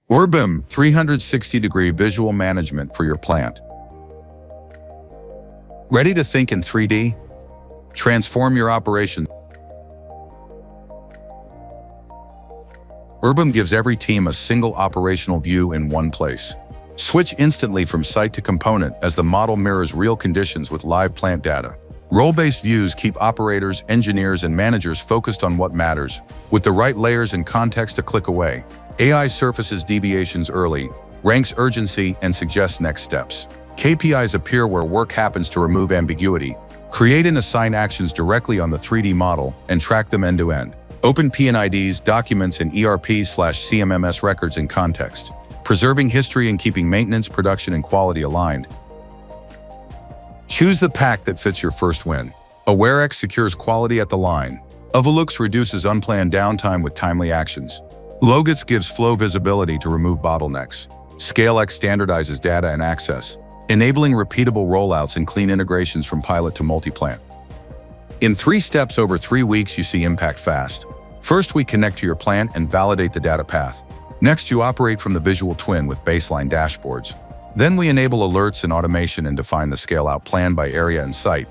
URBIM 360-degree visual management for your plant. Ready to think in 3D? Transform your operation. URBIM gives every team a single operational view in one place. Switch instantly from site to component as the model mirrors real conditions with live plant data. Role-based views keep operators, engineers, and managers focused on what matters, with the right layers and context a click away. AI surfaces deviations early, ranks urgency, and suggests next steps. KPIs appear where work happens to remove ambiguity. Create and assign actions directly on the 3D model and track them end-to-end. Open P&IDs, documents, and ERP/CMMS records in context, preserving history and keeping maintenance, production, and quality aligned. Choose the pack that fits your first win. AwareX secures quality at the line. Overlooks reduces unplanned downtime with timely actions. Logits gives flow visibility to remove bottlenecks. ScaleX standardizes data and access, enabling repeatable rollouts and clean integrations from pilot to multi-plant. In 3 steps over 3 weeks, you see impact fast. First, we connect to your plant and validate the data path. Next, you operate from the visual twin with baseline dashboards. Then we enable alerts and automation and define the scale-out plan by area and site.